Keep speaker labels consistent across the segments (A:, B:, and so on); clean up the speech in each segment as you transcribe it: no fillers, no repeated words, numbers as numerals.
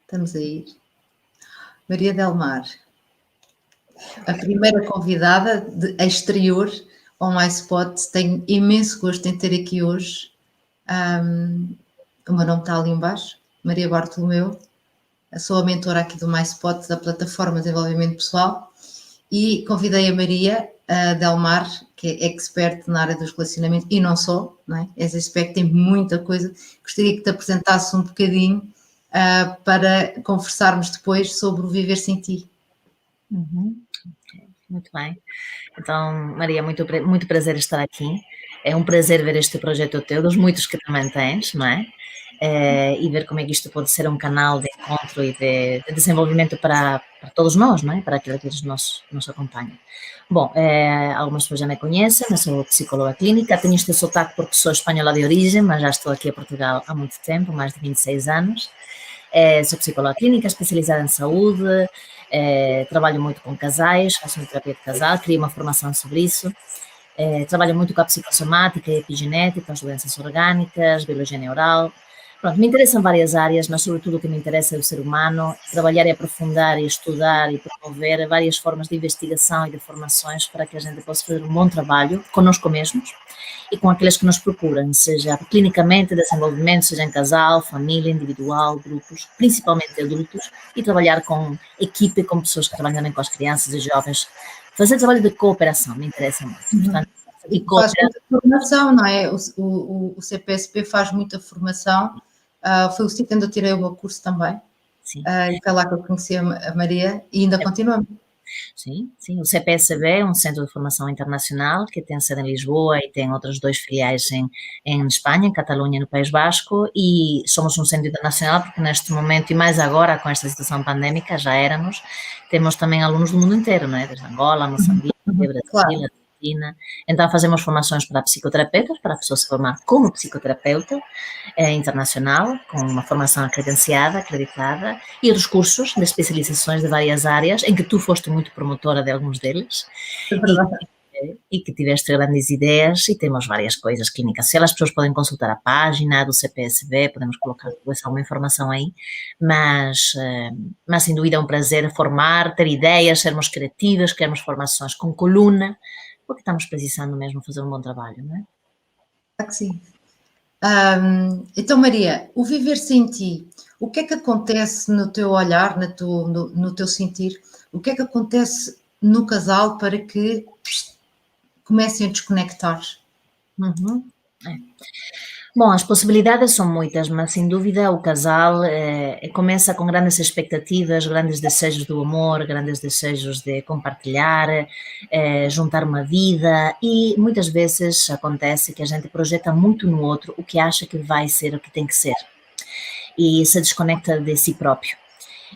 A: Estamos a ir. Maria Del Mar, a primeira convidada de exterior ao MySpot. Tenho imenso gosto em ter aqui hoje. O meu nome está ali embaixo, Maria Bartolomeu. Sou a mentora aqui do MySpot, da plataforma de desenvolvimento pessoal, e convidei a Maria Del Mar, que é expert na área dos relacionamentos, e não só, não é? És expert, tem muita coisa. Gostaria que te apresentasse um bocadinho para conversarmos depois sobre o viver sem ti.
B: Muito bem. Então, Maria, muito prazer estar aqui. É um prazer ver este projeto teu, dos muitos que também tens, não é? E ver como é que isto pode ser um canal de encontro e de desenvolvimento para todos nós, não é? Para aqueles que nos acompanham. Bom, algumas pessoas já me conhecem, eu sou psicóloga clínica, tenho este sotaque porque sou espanhola de origem, mas já estou aqui em Portugal há muito tempo, mais de 26 anos. Sou psicóloga clínica, especializada em saúde, trabalho muito com casais, faço uma terapia de casal, criei uma formação sobre isso. Trabalho muito com a psicossomática e epigenética, as doenças orgânicas, biologia neural. Pronto, me interessam várias áreas, mas sobretudo o que me interessa é o ser humano, trabalhar e aprofundar e estudar e promover várias formas de investigação e de formações para que a gente possa fazer um bom trabalho conosco mesmos e com aqueles que nos procuram, seja clinicamente, desenvolvimento, seja em casal, família, individual, grupos, principalmente adultos, e trabalhar com equipe, com pessoas que trabalham também com as crianças e jovens. Fazer trabalho de cooperação me interessa muito. Portanto,
A: e faz muita formação, não é? O CPSP faz muita formação. Foi o sítio onde eu tirei o meu curso também.
B: Sim.
A: E foi lá que eu conheci a Maria e ainda continuamos.
B: Sim, sim. O CPSB é um centro de formação internacional que tem sede em Lisboa e tem outros 2 filiais em Espanha, em Catalunha e no País Basco, e somos um centro internacional porque neste momento, e mais agora com esta situação pandémica, já éramos, temos também alunos do mundo inteiro, não é? Desde Angola, Moçambique, Brasil, claro. Argentina. Então fazemos formações para psicoterapeutas, para a pessoa se formar como psicoterapeuta internacional, com uma formação credenciada, acreditada, e outros cursos de especializações de várias áreas, em que tu foste muito promotora de alguns deles. E que tiveste grandes ideias, e temos várias coisas clínicas. As pessoas podem consultar a página do CPSB, podemos colocar depois alguma informação aí, mas sem dúvida é um prazer formar, ter ideias, sermos criativas, queremos formações com coluna, porque estamos precisando mesmo fazer um bom trabalho, não é?
A: Claro que sim. Então, Maria, o viver sem ti, o que é que acontece no teu olhar, no teu sentir? O que é que acontece no casal para que comecem a desconectar?
B: Bom, as possibilidades são muitas, mas sem dúvida o casal começa com grandes expectativas, grandes desejos do amor, grandes desejos de compartilhar, juntar uma vida, e muitas vezes acontece que a gente projeta muito no outro o que acha que vai ser o que tem que ser e se desconecta de si próprio.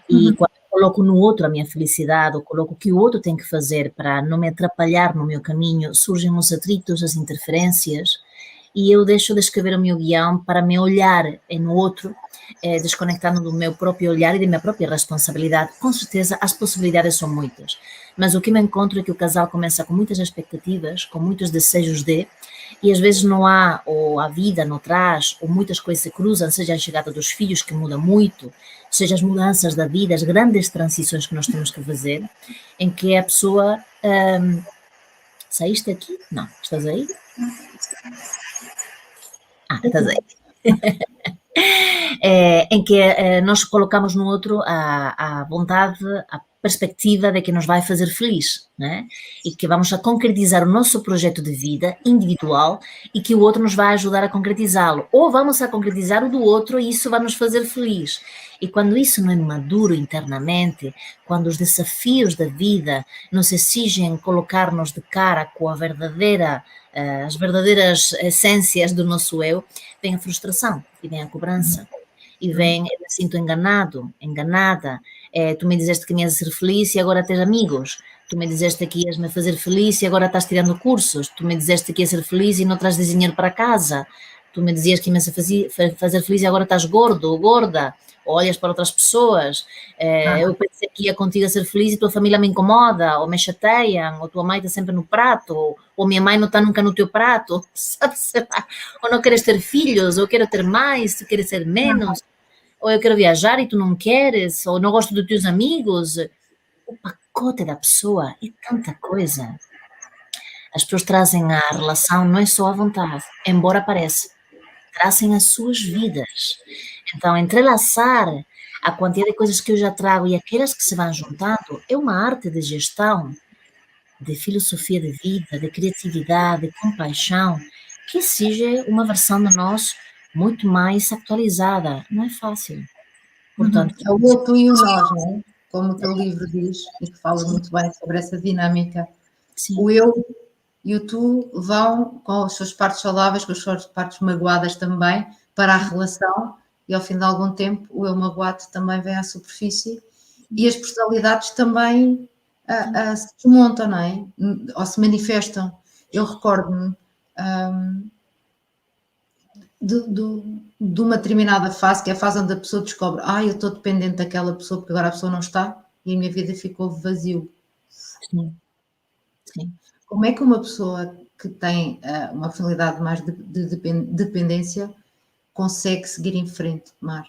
B: E quando eu coloco no outro a minha felicidade, ou coloco o que o outro tem que fazer para não me atrapalhar no meu caminho, surgem os atritos, as interferências, e eu deixo de escrever o meu guião para me olhar no outro, desconectando do meu próprio olhar e da minha própria responsabilidade. Com certeza as possibilidades são muitas, mas o que me encontro é que o casal começa com muitas expectativas, com muitos desejos e às vezes não há, ou a vida não traz, ou muitas coisas se cruzam, seja a chegada dos filhos que muda muito, seja as mudanças da vida, as grandes transições que nós temos que fazer, em que a pessoa... saíste aqui? Não, estás aí? Estás aí. Em que nós colocamos no outro a vontade, a perspectiva de que nos vai fazer feliz, né? E que vamos a concretizar o nosso projeto de vida individual e que o outro nos vai ajudar a concretizá-lo. Ou vamos a concretizar o do outro e isso vai nos fazer feliz. E quando isso não é maduro internamente, quando os desafios da vida nos exigem colocar-nos de cara com as verdadeiras essências do nosso eu, vem a frustração e vem a cobrança. E vem, eu me sinto enganado, enganada. Tu me disseste que me ias ser feliz e agora tens amigos. Tu me disseste que ias me fazer feliz e agora estás tirando cursos. Tu me disseste que ias ser feliz e não trazes dinheiro para casa. Tu me dizias que ias fazer feliz e agora estás gordo ou gorda. Olhas para outras pessoas. Eu pensei que ia contigo a ser feliz e tua família me incomoda, ou me chateiam, ou tua mãe está sempre no prato, ou minha mãe não está nunca no teu prato, sabe? Ou não queres ter filhos, ou quero ter mais, tu queres ser menos. ou eu quero viajar e tu não queres, ou não gosto dos teus amigos. O pacote da pessoa é tanta coisa. As pessoas trazem à relação, não é só a vontade, embora pareça, trazem as suas vidas. Então, entrelaçar a quantidade de coisas que eu já trago e aquelas que se vão juntando é uma arte de gestão, de filosofia de vida, de criatividade, de compaixão, que exige uma versão de nós muito mais atualizada. Não é fácil. Portanto,
A: É o eu, tu e o nós, não é? Como o teu livro diz, e que fala muito bem sobre essa dinâmica.
B: sim.
A: O eu e o tu vão com as suas partes saudáveis, com as suas partes magoadas também, para a relação, e ao fim de algum tempo o eu magoado também vem à superfície e as personalidades também se desmontam, não é? Ou se manifestam. Eu recordo-me de uma determinada fase, que é a fase onde a pessoa descobre, eu estou dependente daquela pessoa porque agora a pessoa não está e a minha vida ficou vazio.
B: Sim. Sim.
A: Como é que uma pessoa que tem uma finalidade mais de dependência consegue seguir em frente, Mar?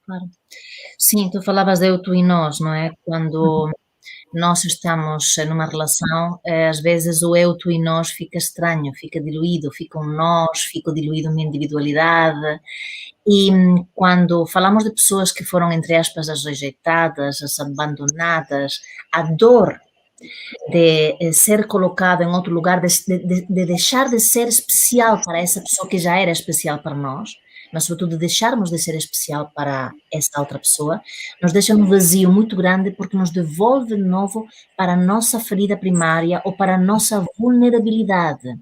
B: Claro. Sim, tu falavas de eu, tu e nós, não é? Quando nós estamos numa relação, às vezes o eu, tu e nós fica estranho, fica diluído, fica um nós, fica diluído uma individualidade. E quando falamos de pessoas que foram, entre aspas, as rejeitadas, as abandonadas, a dor de ser colocado em outro lugar, de deixar de ser especial para essa pessoa que já era especial para nós, mas sobretudo de deixarmos de ser especial para essa outra pessoa, nos deixa um vazio muito grande porque nos devolve de novo para a nossa ferida primária ou para a nossa vulnerabilidade.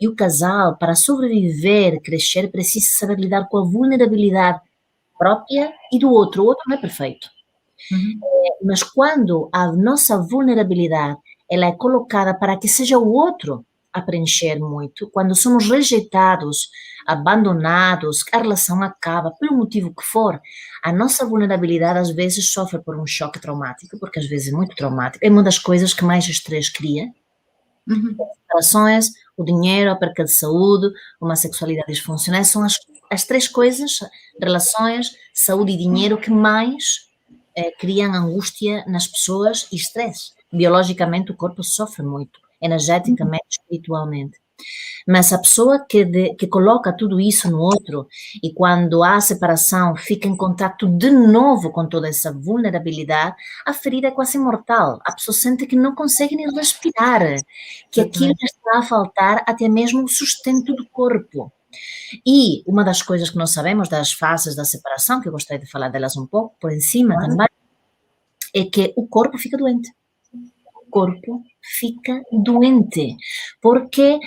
B: E o casal, para sobreviver, crescer, precisa saber lidar com a vulnerabilidade própria e do outro. O outro não é perfeito. Mas quando a nossa vulnerabilidade ela é colocada para que seja o outro a preencher muito, quando somos rejeitados, abandonados, a relação acaba, pelo motivo que for, a nossa vulnerabilidade às vezes sofre por um choque traumático, porque às vezes é muito traumático, é uma das coisas que mais estresse cria. As relações, o dinheiro, a perca de saúde, uma sexualidade disfuncional, são as três coisas, relações, saúde e dinheiro, que mais criam angústia nas pessoas e estresse. Biologicamente o corpo sofre muito, energeticamente, espiritualmente. Mas a pessoa que coloca tudo isso no outro e quando há separação fica em contato de novo com toda essa vulnerabilidade, a ferida é quase mortal. A pessoa sente que não consegue nem respirar, que aquilo está a faltar até mesmo o sustento do corpo. E uma das coisas que nós sabemos das fases da separação, que eu gostaria de falar delas um pouco por cima também, é que o corpo fica doente. O corpo fica doente, porque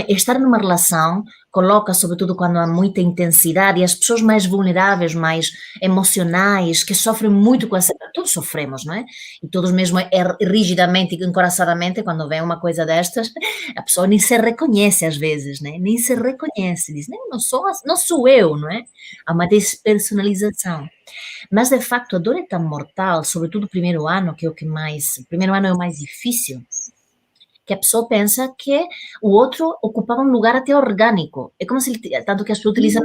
B: estar numa relação coloca, sobretudo quando há muita intensidade, e as pessoas mais vulneráveis, mais emocionais, que sofrem muito com essa... Todos sofremos, não é? E todos mesmo rigidamente e encoraçadamente, quando vem uma coisa destas, a pessoa nem se reconhece às vezes, né? Nem se reconhece, diz, não sou eu, não é? Há uma despersonalização. Mas, de facto, a dor é tão mortal, sobretudo o primeiro ano, que é o que mais... O primeiro ano é o mais difícil, que a pessoa pensa que o outro ocupava um lugar até orgânico. É como se ele... Tanto que as pessoas utilizam...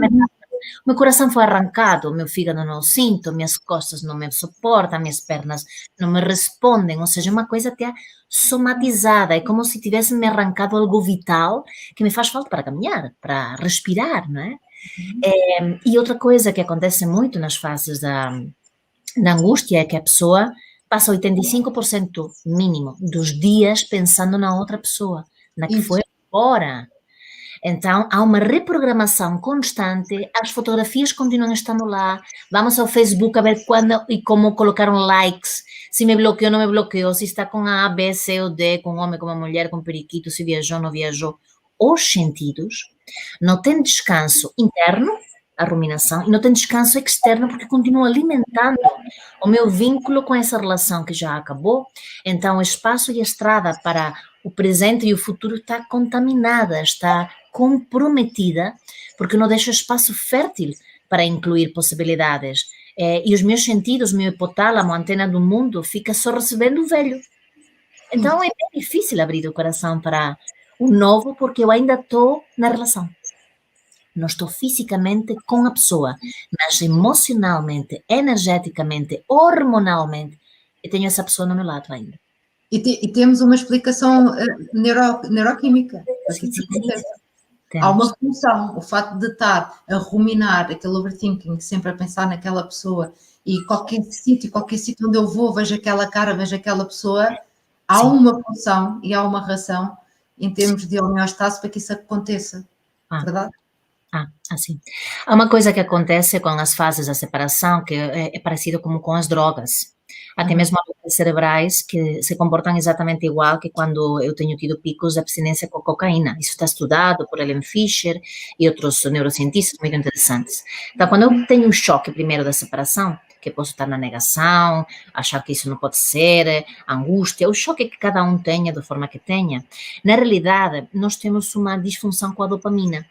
B: Meu coração foi arrancado, meu fígado não sinto, minhas costas não me suportam, minhas pernas não me respondem. Ou seja, é uma coisa até somatizada. É como se tivesse me arrancado algo vital que me faz falta para caminhar, para respirar, não é? E outra coisa que acontece muito nas fases da angústia é que a pessoa passa 85% mínimo dos dias pensando na outra pessoa, na que foi embora. Então, há uma reprogramação constante, as fotografias continuam estando lá, vamos ao Facebook a ver quando e como colocaram likes, se me bloqueou, não me bloqueou, se está com A, B, C ou D, com homem, com uma mulher, com periquito, se viajou, não viajou. Os sentidos não têm descanso interno, a ruminação, e não tem descanso externo porque continua alimentando o meu vínculo com essa relação que já acabou. Então, o espaço e a estrada para o presente e o futuro está contaminada, está comprometida, porque não deixa espaço fértil para incluir possibilidades. E os meus sentidos, meu hipotálamo, a antena do mundo, fica só recebendo o velho. Então, é bem difícil abrir o coração para o novo, porque eu ainda estou na relação. não estou fisicamente com a pessoa, mas emocionalmente, energeticamente, hormonalmente, eu tenho essa pessoa no meu lado ainda.
A: E temos uma explicação neuroquímica para que
B: Sim,
A: isso
B: sim, sim.
A: aconteça. Há
B: Temos.
A: uma função, o facto de estar a ruminar, aquele overthinking, sempre a pensar naquela pessoa, e qualquer sítio onde eu vou, vejo aquela cara, vejo aquela pessoa, há
B: Sim.
A: uma função e há uma razão em termos de homeostase para que isso aconteça, verdade?
B: Assim. Há uma coisa que acontece com as fases da separação que é parecido como com as drogas. Até mesmo há doenças cerebrais que se comportam exatamente igual que quando eu tenho tido picos de abstinência com cocaína. Isso está estudado por Ellen Fisher e outros neurocientistas muito interessantes. Então, quando eu tenho um choque primeiro da separação, que posso estar na negação, achar que isso não pode ser, angústia, o choque que cada um tenha, da forma que tenha, na realidade, nós temos uma disfunção com a dopamina.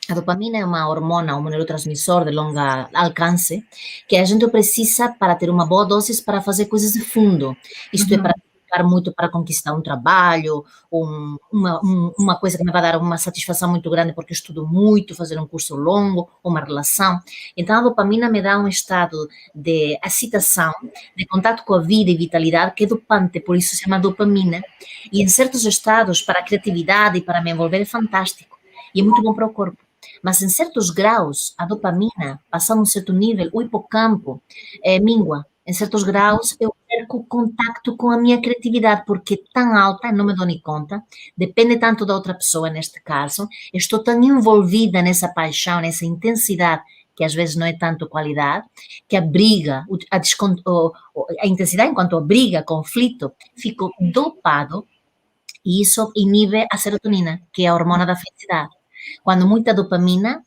B: A dopamina é uma hormona, um neurotransmissor de longa alcance, que a gente precisa para ter uma boa dose para fazer coisas de fundo. Isto é para ficar muito para conquistar um trabalho, uma coisa que me vai dar uma satisfação muito grande porque eu estudo muito, fazer um curso longo, uma relação. Então a dopamina me dá um estado de excitação, de contato com a vida e vitalidade que é dopante, por isso se chama dopamina. E em certos estados, para a criatividade e para me envolver é fantástico. E é muito bom para o corpo. Mas em certos graus, a dopamina, passando um certo nível, o hipocampo mingua. Em certos graus, eu perco contacto com a minha criatividade, porque é tão alta, não me dou nem conta, depende tanto da outra pessoa, neste caso, estou tão envolvida nessa paixão, nessa intensidade, que às vezes não é tanto qualidade, que a briga, a intensidade enquanto a briga, conflito, fico dopado, e isso inibe a serotonina, que é a hormona da felicidade. Quando muita dopamina,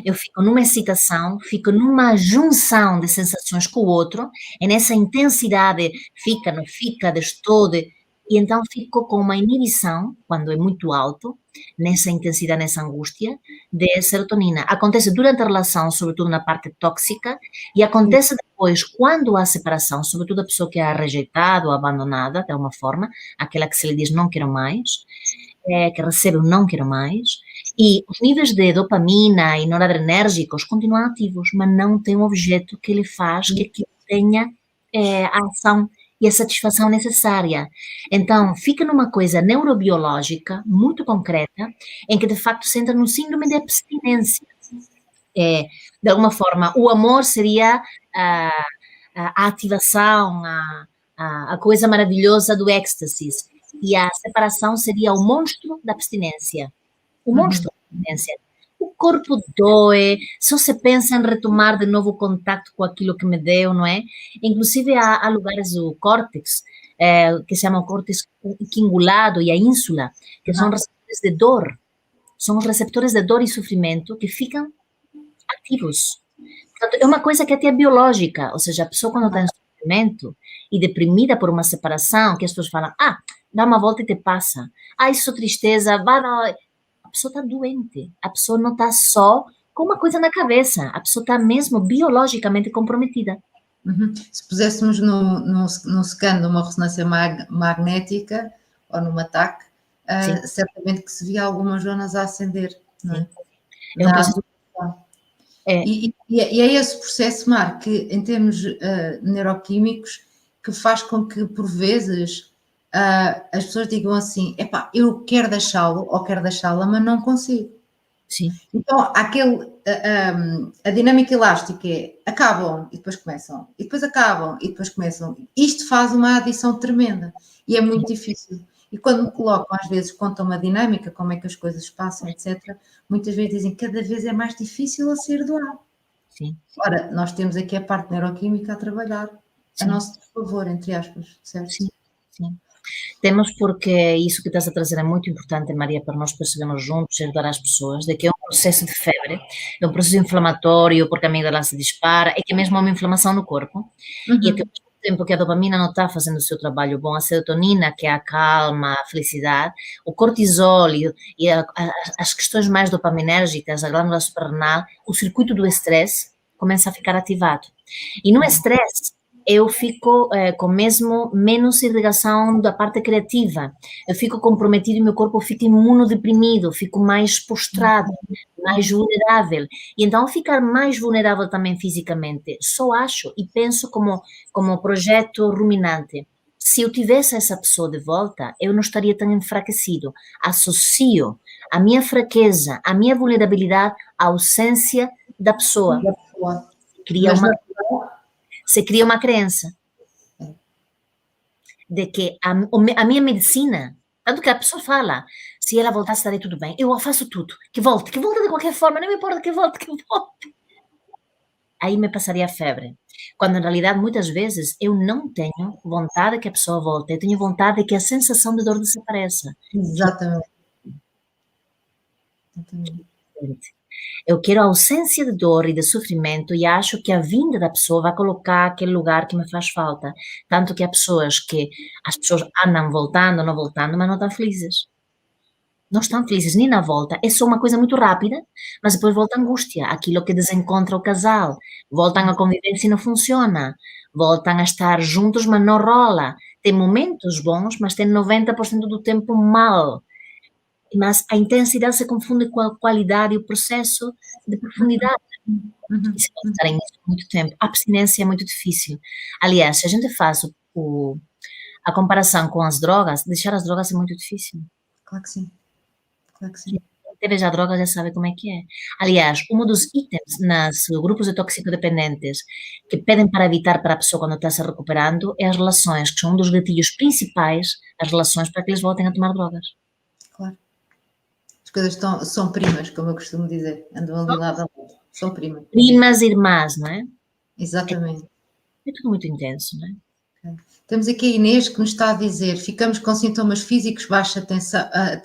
B: eu fico numa excitação, fico numa junção de sensações com o outro, e nessa intensidade fica, não fica, estou, e então fico com uma inibição, quando é muito alto, nessa intensidade, nessa angústia, de serotonina. Acontece durante a relação, sobretudo na parte tóxica, e acontece depois, quando há separação, sobretudo a pessoa que é rejeitada ou abandonada, de alguma forma, aquela que se lhe diz não quero mais, que recebe o não quero mais, e os níveis de dopamina e noradrenérgicos continuam ativos, mas não tem um objeto que lhe faz que aquilo tenha a ação e a satisfação necessária. Então, fica numa coisa neurobiológica muito concreta, em que de facto se entra no síndrome de abstinência. De alguma forma, o amor seria a ativação, a coisa maravilhosa do êxtase, e a separação seria o monstro da abstinência. O monstro da abstinência. O corpo doe, só se pensa em retomar de novo o contato com aquilo que me deu, não é? Inclusive há lugares do córtex, que se chama o córtex cingulado e a ínsula, que são receptores de dor. São os receptores de dor e sofrimento que ficam ativos. Portanto, é uma coisa que até é biológica, ou seja, a pessoa quando está em sofrimento e deprimida por uma separação, que as pessoas falam, dá uma volta e te passa. Isso tristeza, vai dar... A pessoa está doente, a pessoa não está só com uma coisa na cabeça, a pessoa está mesmo biologicamente comprometida.
A: Se puséssemos num scan de uma ressonância magnética ou num ataque, certamente que se via algumas zonas a acender, não é?
B: É um processo.
A: E é esse processo, Mar, que em termos neuroquímicos, que faz com que, por vezes, as pessoas digam assim, eu quero deixá-lo ou quero deixá-la, mas não consigo.
B: Sim.
A: Então, a dinâmica elástica é acabam e depois começam, e depois acabam e depois começam. Isto faz uma adição tremenda e é muito difícil. E quando me colocam, às vezes, contam uma dinâmica, como é que as coisas passam, etc., muitas vezes dizem que cada vez é mais difícil a sair do ar.
B: Sim.
A: Ora, nós temos aqui a parte neuroquímica a trabalhar a nosso favor, entre aspas, certo?
B: Sim, sim. Temos porque isso que estás a trazer é muito importante, Maria, para nós percebermos juntos e ajudar as pessoas, de que é um processo de febre, é um processo inflamatório, porque a amígdala se dispara, é que é mesmo uma inflamação no corpo, e é que ao mesmo tempo que a dopamina não está fazendo o seu trabalho bom, a serotonina, que é a calma, a felicidade, o cortisol e as questões mais dopaminérgicas, a glândula suprarrenal, o circuito do estresse começa a ficar ativado. E no estresse, eu fico com mesmo menos irrigação da parte criativa. Eu fico comprometido e meu corpo fica imunodeprimido, fico mais postrado, mais vulnerável. E então, ficar mais vulnerável também fisicamente, só acho e penso como projeto ruminante. Se eu tivesse essa pessoa de volta, eu não estaria tão enfraquecido. Associo a minha fraqueza, a minha vulnerabilidade à ausência da pessoa. Cria
A: Mas
B: uma,
A: não,
B: se cria uma crença de que a minha medicina, tanto que a pessoa fala, se ela voltasse, estaria tudo bem. Eu faço tudo. Que volte de qualquer forma, não me importa que volte, que volte. Aí me passaria a febre. Quando, na realidade, muitas vezes, eu não tenho vontade que a pessoa volte. Eu tenho vontade de que a sensação de dor desapareça.
A: exatamente.
B: Eu quero a ausência de dor e de sofrimento e acho que a vinda da pessoa vai colocar aquele lugar que me faz falta. Tanto que as pessoas andam voltando, não voltando, mas não estão felizes. Não estão felizes nem na volta. É só uma coisa muito rápida, mas depois volta a angústia, aquilo que desencontra o casal. Voltam a convivência e não funciona. Voltam a estar juntos, mas não rola. Tem momentos bons, mas tem 90% do tempo mal. Mas a intensidade se confunde com a qualidade e o processo de profundidade. E se não estarem nisso muito tempo, a abstinência é muito difícil. Aliás, se a gente faz a comparação com as drogas, deixar as drogas é muito difícil.
A: Claro que sim. Claro que sim.
B: Quem teve já droga já sabe como é que é. Aliás, um dos itens nos grupos de toxicodependentes que pedem para evitar para a pessoa quando está se recuperando é as relações, que são um dos gatilhos principais, as relações para que eles voltem a tomar drogas.
A: Claro. As coisas são primas, como eu costumo dizer. Andam ali lado a lado. São primas.
B: Primas, irmãs, não é?
A: Exatamente.
B: É tudo muito intenso, não é?
A: Temos aqui a Inês que nos está a dizer: ficamos com sintomas físicos, baixa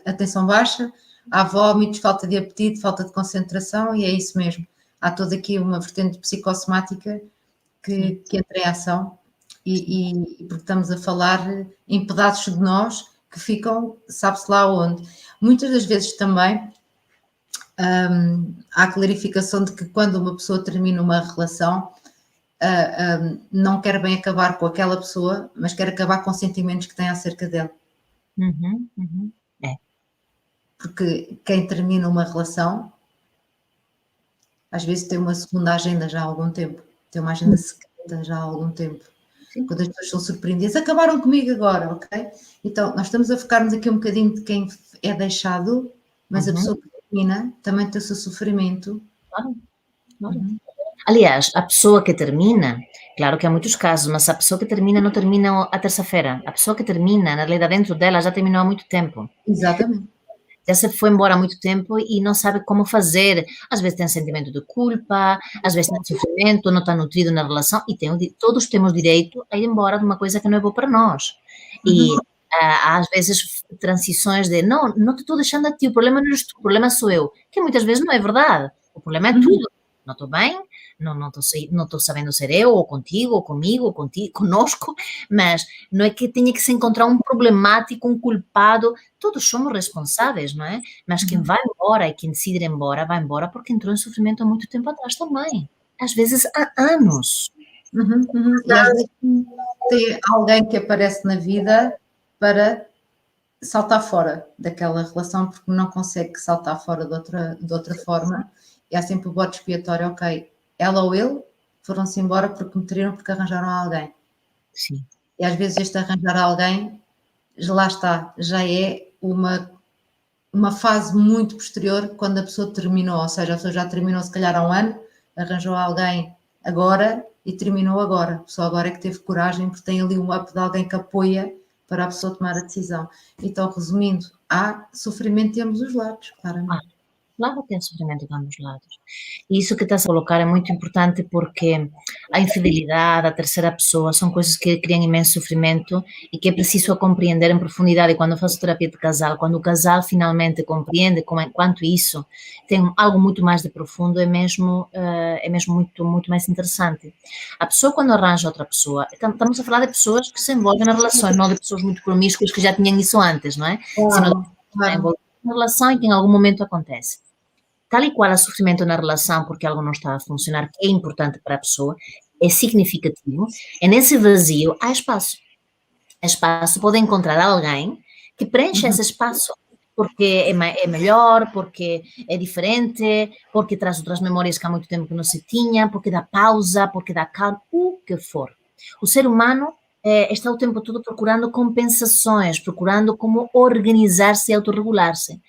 A: atenção baixa, há vómitos, falta de apetite, falta de concentração, e é isso mesmo. Há toda aqui uma vertente psicossomática que entra em ação, e porque estamos a falar em pedaços de nós que ficam, sabe-se lá onde. Muitas das vezes também há a clarificação de que quando uma pessoa termina uma relação, não quer bem acabar com aquela pessoa, mas quer acabar com sentimentos que tem acerca dela.
B: É.
A: Porque quem termina uma relação, às vezes tem uma segunda agenda já há algum tempo, tem uma agenda secreta já há algum tempo. Sim. Quando as pessoas são surpreendidas, acabaram comigo agora, ok? Então, nós estamos a focar-nos aqui um bocadinho de quem é deixado, mas a pessoa que termina também tem o seu sofrimento.
B: Claro. Aliás, a pessoa que termina, claro que há muitos casos, mas a pessoa que termina não termina a terça-feira. A pessoa que termina, na realidade, dentro dela já terminou há muito tempo.
A: Exatamente.
B: Já se foi embora há muito tempo e não sabe como fazer. Às vezes tem sentimento de culpa, às vezes tem sofrimento, não está nutrido na relação e todos temos direito a ir embora de uma coisa que não é boa para nós. E há às vezes transições de não te estou deixando a ti, o problema não é tu, o problema sou eu, que muitas vezes não é verdade. O problema é tudo. Não estou bem, não estou sabendo ser eu, ou contigo, ou comigo, ou conosco, mas não é que tenha que se encontrar um problemático, um culpado, todos somos responsáveis, não é? Mas quem vai embora e quem decide ir embora, vai embora porque entrou em sofrimento há muito tempo atrás também. Às vezes há anos.
A: E às vezes tem alguém que aparece na vida para saltar fora daquela relação porque não consegue saltar fora de outra forma. E há sempre o bote expiatório, ok, ela ou ele foram-se embora porque me traíram, porque arranjaram alguém.
B: Sim.
A: E às vezes este arranjar alguém, lá está, já é uma fase muito posterior quando a pessoa terminou, ou seja, a pessoa já terminou se calhar há um ano, arranjou alguém agora e terminou agora. A pessoa agora é que teve coragem porque tem ali um up de alguém que apoia para a pessoa tomar a decisão. Então, resumindo, há sofrimento de ambos os lados, claramente.
B: Claro que tem sofrimento de ambos lados. E isso que estás a colocar é muito importante porque a infidelidade, a terceira pessoa, são coisas que criam imenso sofrimento e que é preciso compreender em profundidade. E quando eu faço terapia de casal, quando o casal finalmente compreende quanto isso tem algo muito mais de profundo, é mesmo muito, muito mais interessante. A pessoa, quando arranja outra pessoa, estamos a falar de pessoas que se envolvem na relação, não de pessoas muito promíscuas que já tinham isso antes, não é? Claro. Na relação e que em algum momento acontece. Tal e qual há sofrimento na relação porque algo não está a funcionar, que é importante para a pessoa, é significativo, e nesse vazio há espaço. Há espaço, pode encontrar alguém que preencha esse espaço, porque é melhor, porque é diferente, porque traz outras memórias que há muito tempo que não se tinha, porque dá pausa, porque dá calma, o que for. O ser humano está o tempo todo procurando compensações, procurando como organizar-se e autorregular-se.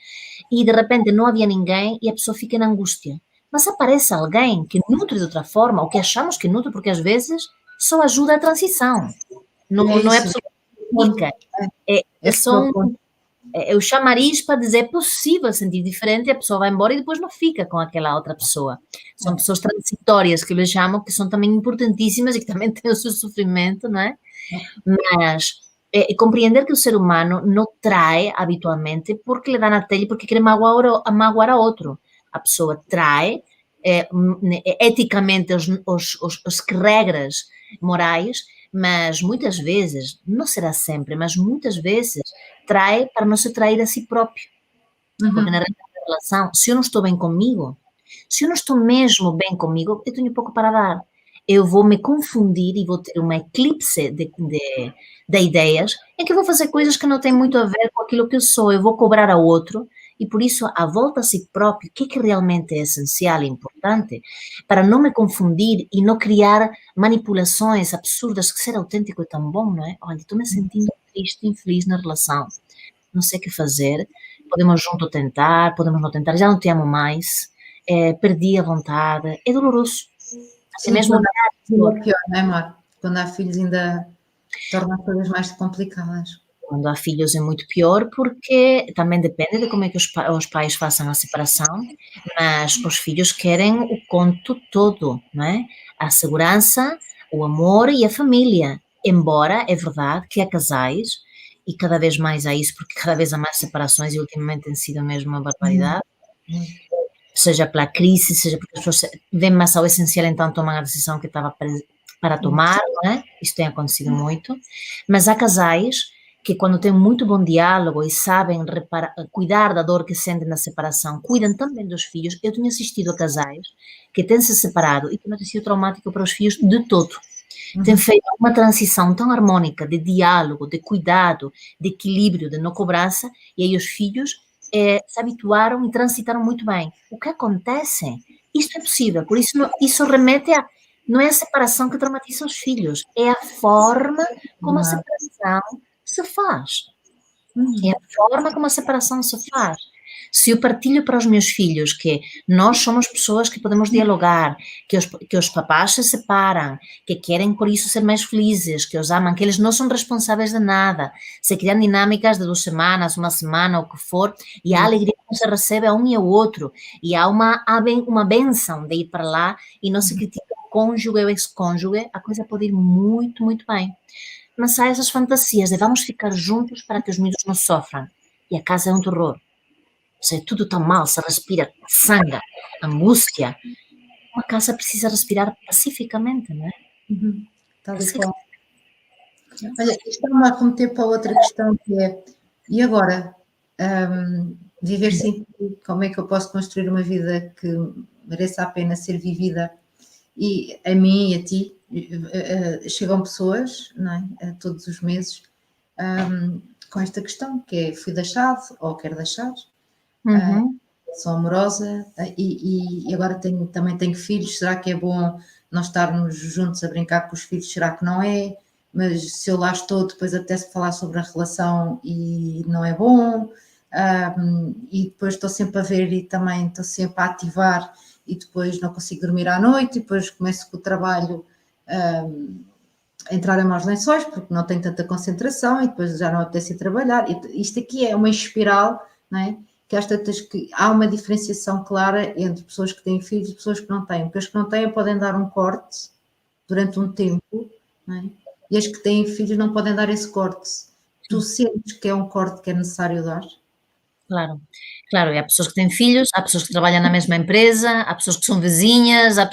B: E de repente não havia ninguém e a pessoa fica na angústia. Mas aparece alguém que nutre de outra forma, ou que achamos que nutre, porque às vezes só ajuda a transição.
A: É
B: Não é a
A: isso.
B: pessoa que fica. É
A: Esse é
B: só
A: o ponto.
B: o chamariz para dizer é possível sentir diferente, e a pessoa vai embora e depois não fica com aquela outra pessoa. São pessoas transitórias, que eu lhes chamo, que são também importantíssimas e que também têm o seu sofrimento, não é? Mas compreender que o ser humano não trai habitualmente porque lhe dá na telha, porque quer magoar a outro. A pessoa trai eticamente as regras morais, mas muitas vezes, não será sempre, mas muitas vezes trai para não se trair a si próprio. Porque na relação, se eu não estou bem comigo, se eu não estou mesmo bem comigo, eu tenho pouco para dar. Eu vou me confundir e vou ter uma eclipse de ideias em que eu vou fazer coisas que não têm muito a ver com aquilo que eu sou. Eu vou cobrar a outro e, por isso, a volta a si próprio, o que realmente é essencial e importante, para não me confundir e não criar manipulações absurdas, que ser autêntico é tão bom, não é? Olha, estou me sentindo triste, infeliz na relação, não sei o que fazer, podemos junto tentar, podemos não tentar, já não te amo mais, perdi a vontade, é doloroso. Até
A: Sim,
B: mesmo
A: quando há filhos é pior, não é, Mar? Quando há filhos ainda torna as coisas mais complicadas.
B: quando há filhos é muito pior, porque também depende de como é que os pais façam a separação, mas os filhos querem o conto todo, não é? A segurança, o amor e a família. Embora é verdade que há casais, e cada vez mais há isso, porque cada vez há mais separações e ultimamente tem sido mesmo uma barbaridade, seja pela crise, seja porque as pessoas veem mais ao essencial, então tomam a decisão que estava para tomar, não é? Isso tem acontecido muito, mas há casais que quando têm muito bom diálogo e sabem cuidar da dor que sentem na separação, cuidam também dos filhos. Eu tenho assistido a casais que têm se separado e que não tem sido traumático para os filhos de todo. Tem feito uma transição tão harmônica de diálogo, de cuidado, de equilíbrio, de não cobrança, e aí os filhos se habituaram e transitaram muito bem. O que acontece? Isto é possível, por isso isso remete a, não é a separação que traumatiza os filhos, é a forma como a separação se faz. É a forma como a separação se faz. Se eu partilho para os meus filhos que nós somos pessoas que podemos dialogar, que os papás se separam, que querem por isso ser mais felizes, que os amam, que eles não são responsáveis de nada, se criam dinâmicas de 2 semanas, uma semana, o que for, e há alegria que se recebe a um e ao outro, e há uma benção de ir para lá e não se critica o cônjuge ou ex-cônjuge, a coisa pode ir muito, muito bem. Mas há essas fantasias de vamos ficar juntos para que os miúdos não sofram. E a casa é um terror. Se é tudo tão mal, se respira sangue, angústia. Uma casa precisa respirar pacificamente, não é?
A: Tal e qual. Olha, está-me a remeter para outra questão que é, e agora? Viver sem ti, como é que eu posso construir uma vida que mereça a pena ser vivida? E a mim e a ti, chegam pessoas, não é? Todos os meses, com esta questão, que é, fui deixado ou quero deixar, sou amorosa e agora também tenho filhos, será que é bom nós estarmos juntos a brincar com os filhos, será que não é? Mas se eu lá estou, depois apetece falar sobre a relação e não é bom, e depois estou sempre a ver e também estou sempre a ativar e depois não consigo dormir à noite e depois começo com o trabalho a entrar em maus lençóis porque não tenho tanta concentração e depois já não apetece ir trabalhar. Isto aqui é uma espiral, não é? Que às tantas que há uma diferenciação clara entre pessoas que têm filhos e pessoas que não têm, porque as que não têm podem dar um corte durante um tempo, não é? E as que têm filhos não podem dar esse corte. Tu sentes que é um corte que é necessário dar?
B: Claro, claro, e há pessoas que têm filhos, há pessoas que trabalham na mesma empresa, há pessoas que são vizinhas, há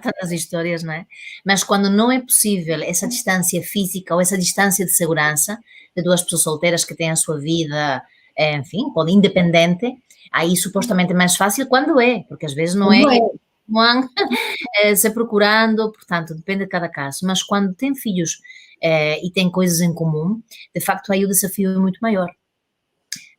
B: tantas histórias, não é? Mas quando não é possível essa distância física ou essa distância de segurança de duas pessoas solteiras que têm a sua vida, enfim, independente, aí supostamente é mais fácil quando é, porque às vezes não é.
A: Não é.
B: continuam se procurando, portanto, depende de cada caso. Mas quando tem filhos e tem coisas em comum, de facto aí o desafio é muito maior.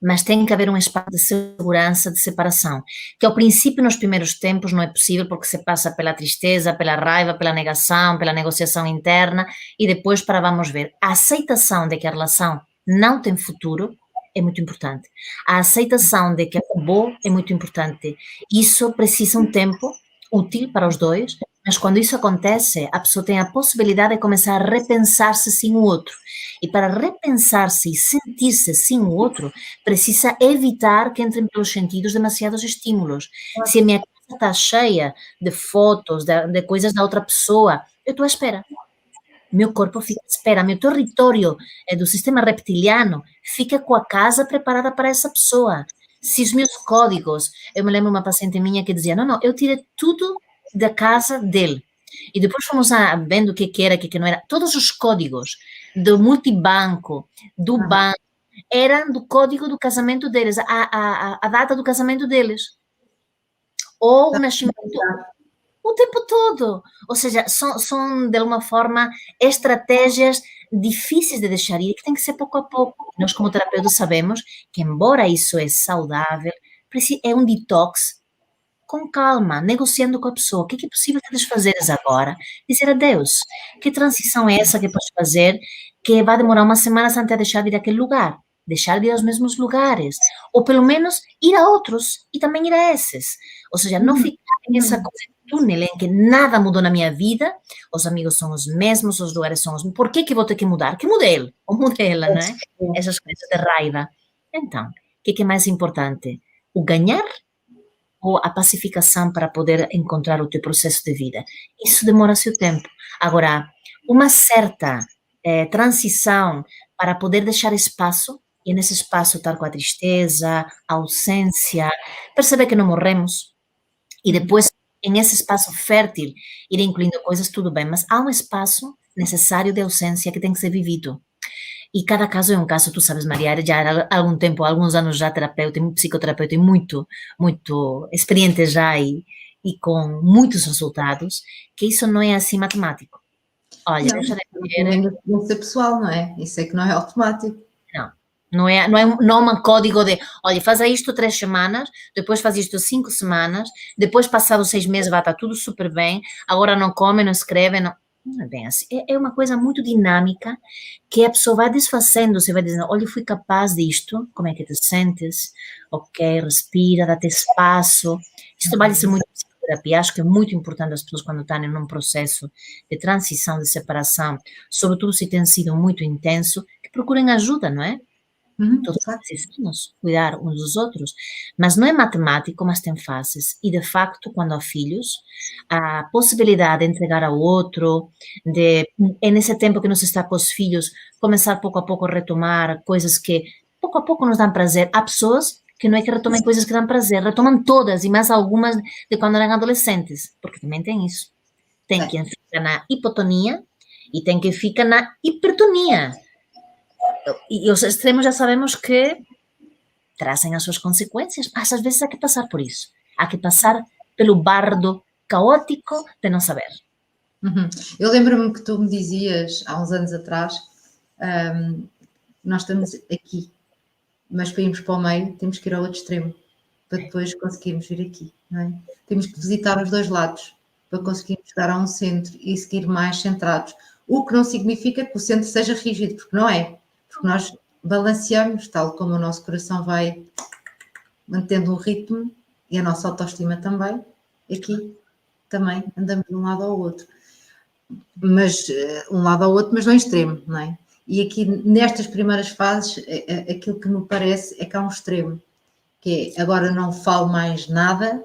B: Mas tem que haver um espaço de segurança, de separação, que ao princípio, nos primeiros tempos, não é possível porque se passa pela tristeza, pela raiva, pela negação, pela negociação interna e depois para vamos ver. A aceitação de que a relação não tem futuro é muito importante. A aceitação de que acabou é muito importante. Isso precisa um tempo útil para os dois, mas quando isso acontece, a pessoa tem a possibilidade de começar a repensar-se sem o outro. E para repensar-se e sentir-se sem o outro, precisa evitar que entrem pelos sentidos demasiados estímulos. Se a minha casa está cheia de fotos, de coisas da outra pessoa, eu estou à espera. Meu corpo fica à espera, meu território do sistema reptiliano fica com a casa preparada para essa pessoa. Se os meus códigos, eu me lembro uma paciente minha que dizia, não, eu tirei tudo da casa dele. E depois fomos vendo o que era, o que não era. Todos os códigos do multibanco, do banco, eram do código do casamento deles, a data do casamento deles. Ou o nascimento, o tempo todo. Ou seja, são de alguma forma estratégias difíceis de deixar ir, que tem que ser pouco a pouco. Nós, como terapeutas, sabemos que, embora isso é saudável, é um detox com calma, negociando com a pessoa. O que é possível que desfazeres agora? Dizer adeus. Que transição é essa que podes fazer que vai demorar umas semanas até deixar de ir àquele lugar? Deixar de ir aos mesmos lugares. Ou pelo menos ir a outros e também ir a esses. Ou seja, não ficar nessa coisa de túnel em que nada mudou na minha vida, os amigos são os mesmos, os lugares são os mesmos. Por que vou ter que mudar? Que mude ele, ou mude ela, não é? Essas coisas de raiva. Então, o que é mais importante? O ganhar ou a pacificação para poder encontrar o teu processo de vida. Isso demora seu tempo. Agora, uma certa transição para poder deixar espaço, e nesse espaço estar com a tristeza, a ausência, perceber que não morremos, e depois, em esse espaço fértil, ir incluindo coisas, tudo bem, mas há um espaço necessário de ausência que tem que ser vivido. E cada caso é um caso, tu sabes, Maria, já há algum tempo, há alguns anos já terapeuta, psicoterapeuta e muito, muito experiente já e com muitos resultados, que isso não é assim matemático. Olha,
A: não,
B: deixa de
A: é uma experiência pessoal, não é? Isso é que não é automático.
B: Não é um código de, olha, faz isto 3 semanas, depois faz isto 5 semanas, depois passados 6 meses vai estar tudo super bem, agora não come, não escreve, não é bem assim. É uma coisa muito dinâmica que a pessoa vai desfazendo, você vai dizendo, olha, eu fui capaz disto, como é que te sentes? Ok, respira, dá-te espaço. Isso trabalha-se muito em psicoterapia, acho que é muito importante as pessoas quando estão em um processo de transição, de separação, sobretudo se tem sido muito intenso, que procurem ajuda, não é? Todos
A: Claro.
B: precisamos cuidar uns dos outros, mas não é matemático, mas tem fases. E, de facto, quando há filhos, a possibilidade de entregar ao outro, é nesse tempo que nos está com os filhos, começar pouco a pouco a retomar coisas que pouco a pouco nos dão prazer. Há pessoas que não é que retomem coisas que dão prazer, retomam todas e mais algumas de quando eram adolescentes, porque também tem isso. Tem quem fica na hipotonia e tem quem fica na hipertonia. E os extremos já sabemos que trazem as suas consequências, mas às vezes há que passar por isso. Há que passar pelo bardo caótico de não saber.
A: Eu lembro-me que tu me dizias, há uns anos atrás, nós estamos aqui, mas para irmos para o meio temos que ir ao outro extremo, para depois conseguirmos vir aqui, não é? Temos que visitar os dois lados, para conseguirmos chegar a um centro e seguir mais centrados. O que não significa que o centro seja rígido, porque não é. Porque nós balanceamos, tal como o nosso coração vai mantendo um ritmo e a nossa autoestima também, aqui também andamos de um lado ao outro. Mas um lado ao outro, mas não extremo, não é? E aqui nestas primeiras fases, aquilo que me parece é que há um extremo, que é agora não falo mais nada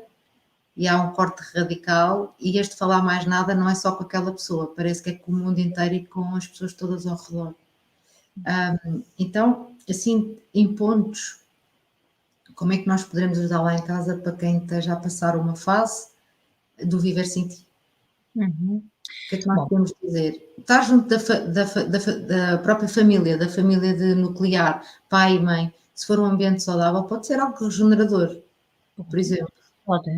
A: e há um corte radical, e este falar mais nada não é só com aquela pessoa, parece que é com o mundo inteiro e com as pessoas todas ao redor. Então, assim, em pontos, como é que nós poderemos ajudar lá em casa para quem esteja a passar uma fase do viver sem ti? O que é que nós podemos dizer? Estar junto da própria família, da família de nuclear, pai e mãe, se for um ambiente saudável, pode ser algo regenerador, por exemplo.
B: Pode.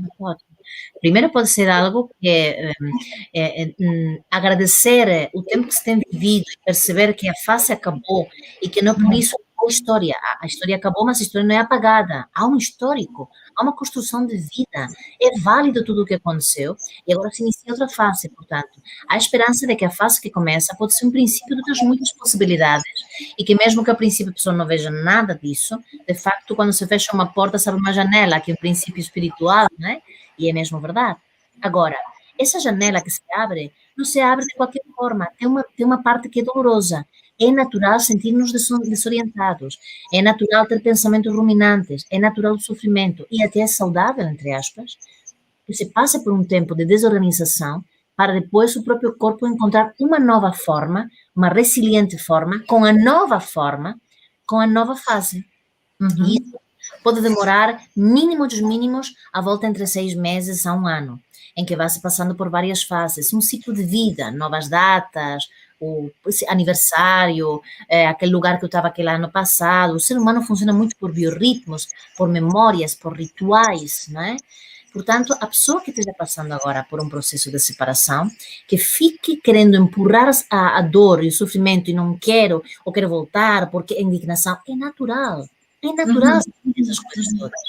B: Primeiro pode ser algo que agradecer o tempo que se tem vivido e perceber que a fase acabou e que não é por isso acabou a história. A história acabou, mas a história não é apagada. Há um histórico, há uma construção de vida. É válido tudo o que aconteceu e agora se inicia outra fase. Portanto, há esperança de que a fase que começa pode ser um princípio de outras muitas possibilidades e que mesmo que a princípio a pessoa não veja nada disso, de facto, quando se fecha uma porta, se abre uma janela, que é um princípio espiritual, né? E é mesmo verdade. Agora, essa janela que se abre, não se abre de qualquer forma. Tem uma parte que é dolorosa. É natural sentir-nos desorientados. É natural ter pensamentos ruminantes. É natural o sofrimento. E até é saudável, entre aspas, que se passa por um tempo de desorganização para depois o próprio corpo encontrar uma nova forma, uma resiliente forma, com a nova forma, com a nova fase. E isso pode demorar, mínimo dos mínimos, a volta entre 6 meses a 1 ano, em que vai-se passando por várias fases, um ciclo de vida, novas datas, o aniversário, aquele lugar que eu estava aquele ano passado. O ser humano funciona muito por biorritmos, por memórias, por rituais, não é? Portanto, a pessoa que esteja passando agora por um processo de separação, que fique querendo empurrar a dor e o sofrimento e não quero, ou quero voltar, porque é indignação, é natural. É natural essas coisas todas.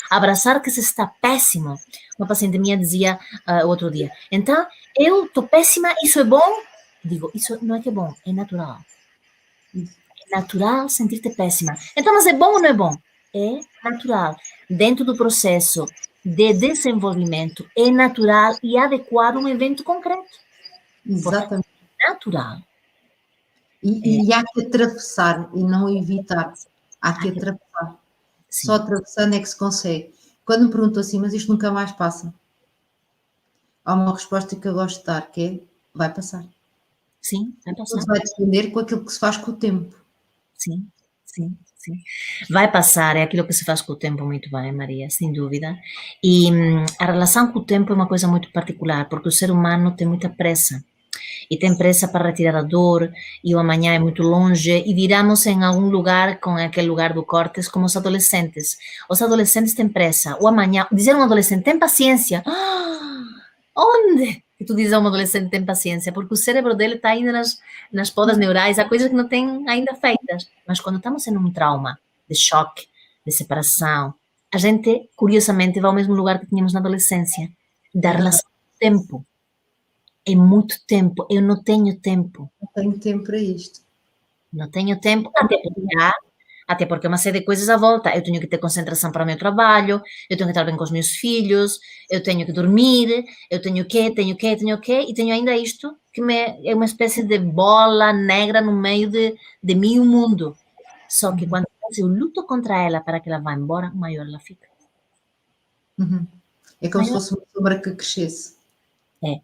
B: Abraçar que se está péssimo. Uma paciente minha dizia outro dia, então, eu estou péssima, isso é bom? Digo, isso não é que é bom, é natural. É natural sentir-te péssima. Então, mas é bom ou não é bom? É natural. Dentro do processo de desenvolvimento, é natural e adequado a um evento concreto.
A: Exatamente.
B: É natural.
A: E há que atravessar e não evitar. Há que atravessar.
B: Sim.
A: Só atravessando é que se consegue. Quando me perguntam assim, mas isto nunca mais passa? Há uma resposta que eu gosto de dar, que é, vai passar.
B: Sim, vai passar.
A: Tudo vai depender com aquilo que se faz com o tempo.
B: Sim, sim, sim. Vai passar, é aquilo que se faz com o tempo muito bem, Maria, sem dúvida. E a relação com o tempo é uma coisa muito particular, porque o ser humano tem muita pressa. E tem pressa para retirar a dor, e o amanhã é muito longe, e viramos em algum lugar, com aquele lugar do córtex, como os adolescentes. Os adolescentes têm pressa. O amanhã, dizer a um adolescente, tem paciência. Onde? Que tu dizes a um adolescente, tem paciência, porque o cérebro dele está ainda nas podas neurais, há coisas que não tem ainda feitas. Mas quando estamos em um trauma de choque, de separação, a gente, curiosamente, vai ao mesmo lugar que tínhamos na adolescência, da relação do tempo. É muito tempo, eu não tenho tempo.
A: Não tenho tempo para isto.
B: Não tenho tempo, até porque uma série de coisas à volta. Eu tenho que ter concentração para o meu trabalho, eu tenho que estar bem com os meus filhos, eu tenho que dormir, eu tenho que, e tenho ainda isto que é uma espécie de bola negra no meio de mim e o mundo. Só que quando eu luto contra ela para que ela vá embora, maior ela fica.
A: É como se fosse uma sombra que crescesse.
B: É.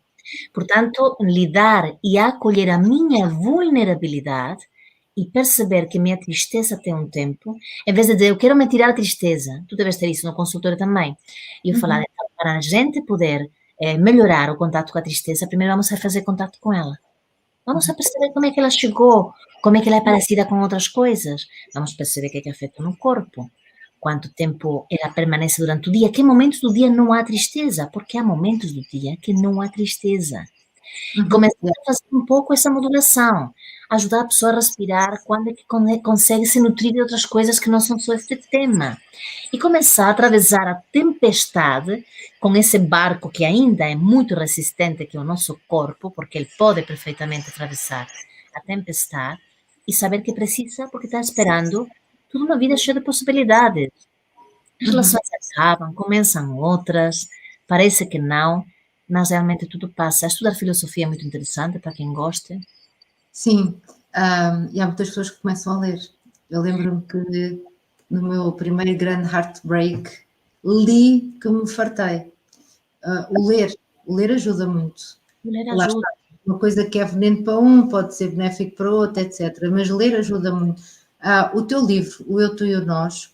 B: Portanto, lidar e acolher a minha vulnerabilidade e perceber que minha tristeza tem um tempo, em vez de dizer, eu quero me tirar a tristeza, tu deves ter isso no consultório também, e eu falar, então, para a gente poder melhorar o contato com a tristeza, primeiro vamos a fazer contato com ela. Vamos a perceber como é que ela chegou, como é que ela é parecida com outras coisas, vamos perceber o que é que afeta no corpo, quanto tempo ela permanece durante o dia, que momentos do dia não há tristeza, porque há momentos do dia que não há tristeza. E começar a fazer um pouco essa modulação, ajudar a pessoa a respirar quando é que consegue se nutrir de outras coisas que não são só este tema. E começar a atravessar a tempestade com esse barco que ainda é muito resistente, que é o nosso corpo, porque ele pode perfeitamente atravessar a tempestade e saber que precisa, porque está esperando toda uma vida cheia de possibilidades. As relações acabam, começam outras, parece que não, mas realmente tudo passa. Estudar filosofia é muito interessante para quem gosta.
A: Sim, e há muitas pessoas que começam a ler. Eu lembro-me que no meu primeiro grande heartbreak li que me fartei. O ler ajuda muito.
B: O ler
A: Lá
B: ajuda.
A: está. Uma coisa que é veneno para um pode ser benéfico para outro, etc. Mas ler ajuda muito. O teu livro, O Eu, Tu e o Nós,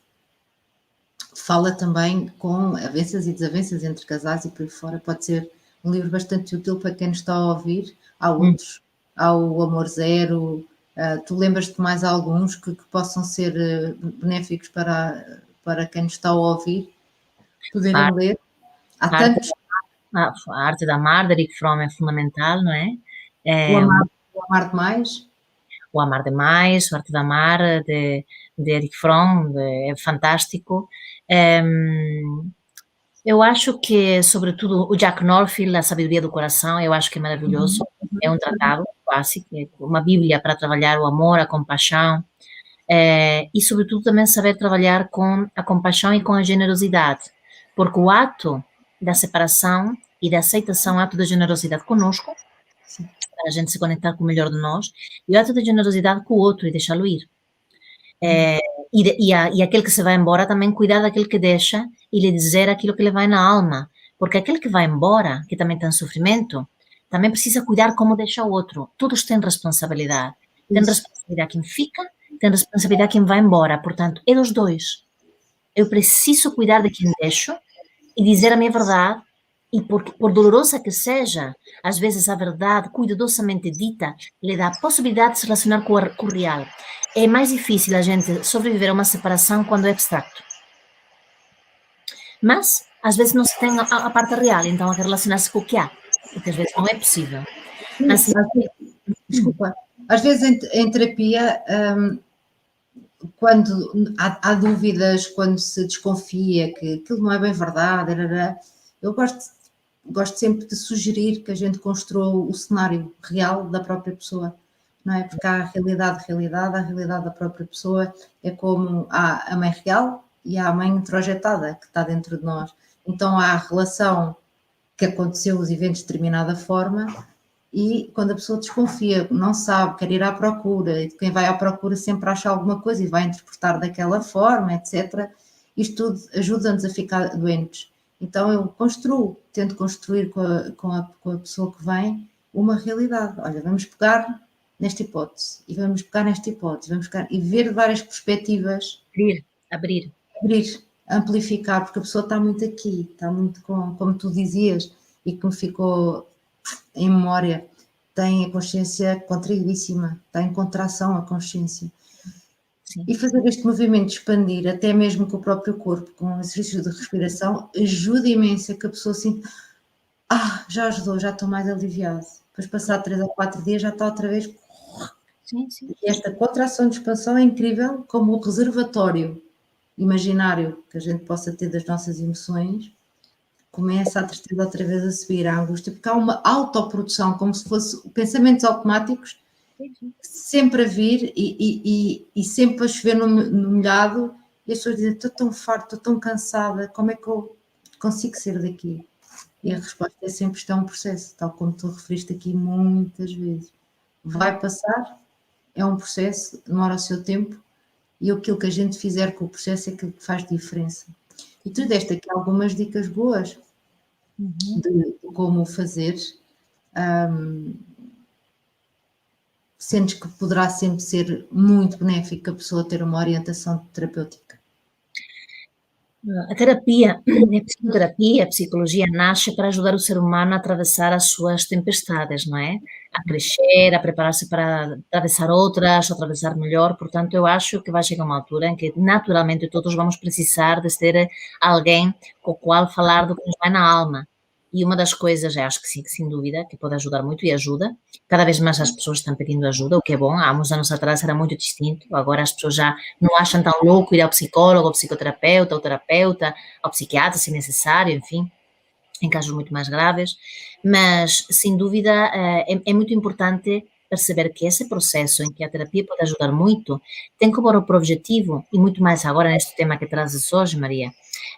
A: fala também com avanças e desavenças entre casais e por aí fora. Pode ser um livro bastante útil para quem nos está a ouvir. Há outros, há o Amor Zero. Tu lembras-te mais alguns que possam ser benéficos para quem nos está a ouvir poderem ler? Há tantos
B: A Arte de Amar, de Eric Fromm, é fundamental, não é?
A: O Amar Demais.
B: O Amar Demais, o Arte de Amar, de Eric Fromm, é fantástico. Eu acho que, sobretudo, o Jack Norfield, A Sabedoria do Coração, eu acho que é maravilhoso. É um tratado, quase, uma bíblia para trabalhar o amor, a compaixão, e, sobretudo, também saber trabalhar com a compaixão e com a generosidade, porque o ato da separação e da aceitação, o ato da generosidade conosco, para a gente se conectar com o melhor de nós, e o ato da generosidade com o outro e deixá-lo ir. E aquele que se vai embora também cuidar daquele que deixa e lhe dizer aquilo que lhe vai na alma, porque aquele que vai embora, que também está em sofrimento, também precisa cuidar como deixa o outro. Todos têm responsabilidade. Tem responsabilidade quem fica, tem responsabilidade quem vai embora. Portanto, é dos dois. Eu preciso cuidar de quem deixo e dizer a minha verdade, e por dolorosa que seja, às vezes a verdade, cuidadosamente dita, lhe dá a possibilidade de se relacionar com o real. É mais difícil a gente sobreviver a uma separação quando é abstrato. Mas, às vezes, não se tem a parte real, então há que relacionar-se com o que há, porque às vezes não é possível.
A: Mas, desculpa, às vezes em terapia, quando há dúvidas, quando se desconfia que aquilo não é bem verdade, eu gosto sempre de sugerir que a gente construa o cenário real da própria pessoa, não é? Porque há a realidade da própria pessoa é como há a mãe real e há a mãe introjetada que está dentro de nós. Então há a relação que aconteceu, os eventos de determinada forma, e quando a pessoa desconfia, não sabe, quer ir à procura, e quem vai à procura sempre acha alguma coisa e vai interpretar daquela forma, etc. Isto tudo ajuda-nos a ficar doentes. Então eu tento construir com a pessoa que vem uma realidade. Olha, vamos pegar nesta hipótese, e vamos pegar nesta hipótese, vamos pegar, e ver várias perspectivas.
B: Abrir,
A: Amplificar, porque a pessoa está muito aqui, está muito como tu dizias, e que me ficou em memória, tem a consciência contraidíssima, está em contração a consciência. Sim. E fazer este movimento expandir, até mesmo com o próprio corpo, com exercícios de respiração, ajuda imenso a que a pessoa sinta, já ajudou, já estou mais aliviado. Depois passar 3 ou 4 dias já está outra vez.
B: Sim.
A: E esta contração de expansão é incrível, como o reservatório imaginário que a gente possa ter das nossas emoções, começa a tristeza outra vez a subir, a angústia, porque há uma autoprodução, como se fosse pensamentos automáticos, sempre a vir e sempre a chover no molhado, e as pessoas dizem, estou tão farta, estou tão cansada, como é que eu consigo sair daqui? E a resposta é sempre, isto é um processo, tal como tu referiste aqui muitas vezes. Vai passar, é um processo, demora o seu tempo, e aquilo que a gente fizer com o processo é que faz diferença. E tu deste aqui algumas dicas boas de como fazer. Sentes que poderá sempre ser muito benéfico a pessoa ter uma orientação terapêutica?
B: A terapia, a psicoterapia, a psicologia nasce para ajudar o ser humano a atravessar as suas tempestades, não é? A crescer, a preparar-se para atravessar outras, a atravessar melhor. Portanto, eu acho que vai chegar uma altura em que, naturalmente, todos vamos precisar de ter alguém com o qual falar do que nos vai na alma. E uma das coisas, eu acho que sim, sem dúvida, que pode ajudar muito e ajuda. Cada vez mais as pessoas estão pedindo ajuda, o que é bom. Há uns anos atrás era muito distinto. Agora as pessoas já não acham tão louco ir ao psicólogo, ao psicoterapeuta, ao terapeuta, ao psiquiatra, se necessário, enfim, em casos muito mais graves. Mas, sem dúvida, é muito importante perceber que esse processo em que a terapia pode ajudar muito tem como objetivo, e muito mais agora neste tema que trazes hoje, Maria,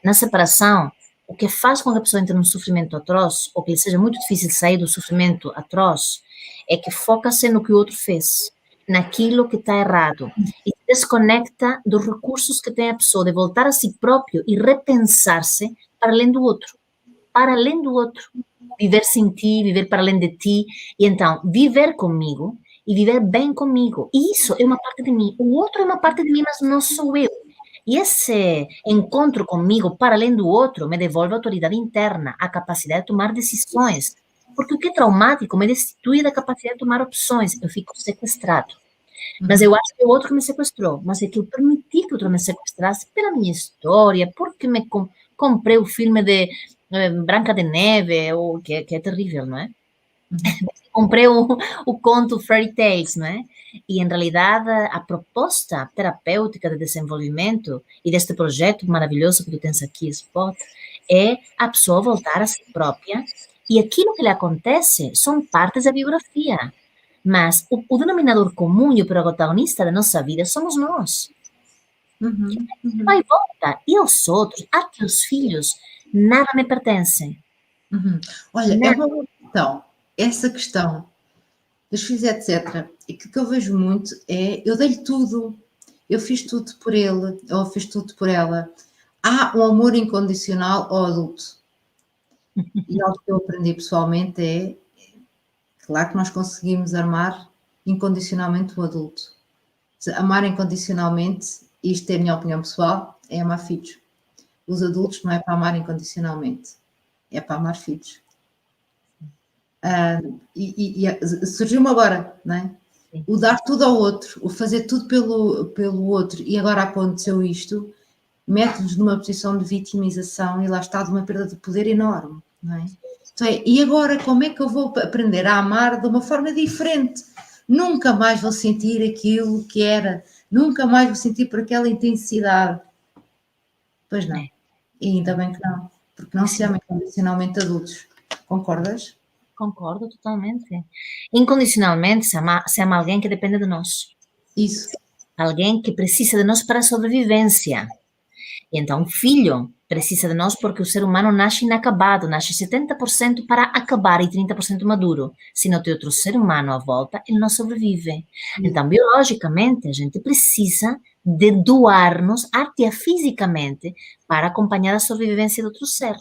B: na separação, o que faz com que a pessoa entre num sofrimento atroz, ou que lhe seja muito difícil sair do sofrimento atroz, é que foca-se no que o outro fez, naquilo que está errado, e se desconecta dos recursos que tem a pessoa de voltar a si próprio e repensar-se para além do outro. Para além do outro. Viver sem ti, viver para além de ti, e então viver comigo e viver bem comigo. E isso é uma parte de mim. O outro é uma parte de mim, mas não sou eu. E esse encontro comigo, para além do outro, me devolve a autoridade interna, a capacidade de tomar decisões. Porque o que é traumático me destitui da capacidade de tomar opções. Eu fico sequestrado. Mas eu acho que é o outro que me sequestrou. Mas é que eu permiti que o outro me sequestrasse pela minha história, porque me comprei o filme de Branca de Neve, ou, que é terrível, não é?
A: Uhum.
B: Comprei o conto Fairy Tales, não é? E, em realidade, a proposta terapêutica de desenvolvimento e deste projeto maravilhoso que tu tens aqui, Spot, é a pessoa voltar a si própria e aquilo que lhe acontece são partes da biografia. Mas o denominador comum e o protagonista da nossa vida somos nós.
A: Uhum.
B: Vai
A: Uhum.
B: e volta. E aos outros, a teus filhos, nada me pertence.
A: Uhum. Olha, é
B: Nada.
A: uma boa questão. Essa questão dos filhos, etc. E que eu vejo muito é, eu dei-lhe tudo, eu fiz tudo por ele, ou fiz tudo por ela. Há um amor incondicional ao adulto. E algo que eu aprendi pessoalmente é, claro que nós conseguimos amar incondicionalmente o adulto. Amar incondicionalmente, isto é a minha opinião pessoal, é amar filhos. Os adultos não é para amar incondicionalmente, é para amar filhos. Surgiu-me agora, não é? O dar tudo ao outro, o fazer tudo pelo outro, e agora aconteceu isto, mete-nos numa posição de vitimização e lá está de uma perda de poder enorme, não é? Então e agora como é que eu vou aprender a amar de uma forma diferente? Nunca mais vou sentir aquilo que era, nunca mais vou sentir por aquela intensidade. Pois não.
B: É,
A: E ainda bem que não, porque não se
B: sim,
A: ama incondicionalmente adultos. Concordas?
B: concordo totalmente. Incondicionalmente, se ama alguém que depende de nós.
A: Isso.
B: Alguém que precisa de nós para a sobrevivência. E então, o filho precisa de nós porque o ser humano nasce inacabado, nasce 70% para acabar e 30% maduro. Se não tem outro ser humano à volta, ele não sobrevive. Então, biologicamente, a gente precisa de doar-nos até fisicamente para acompanhar a sobrevivência do outro ser.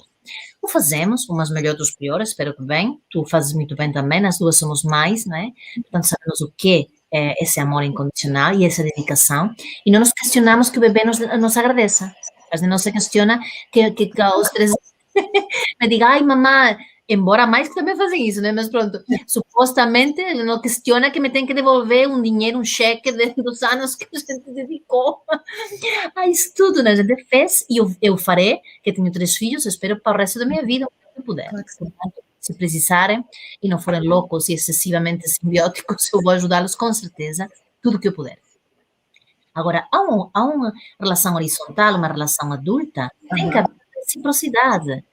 B: O fazemos, umas melhor, outros piores, espero que bem. Tu fazes muito bem também, as duas somos mais, não é? Portanto, sabemos o que é esse amor incondicional e essa dedicação, e não nos questionamos que o bebê nos agradeça. Mas não se questiona que aos 3 me diga, ai, mamãe, embora mais que também fazem isso, né? Mas pronto, supostamente não questiona que me tem que devolver um dinheiro, um cheque dos anos que a gente dedicou a isso tudo, né? A gente fez e eu farei, que tenho 3 filhos, espero para o resto da minha vida, o que eu puder.
A: Claro que sim.
B: Portanto, se precisarem e não forem loucos e excessivamente simbióticos, eu vou ajudá-los com certeza, tudo que eu puder. Agora, há uma relação horizontal, uma relação adulta, tem que haver
A: Aham.
B: reciprocidade.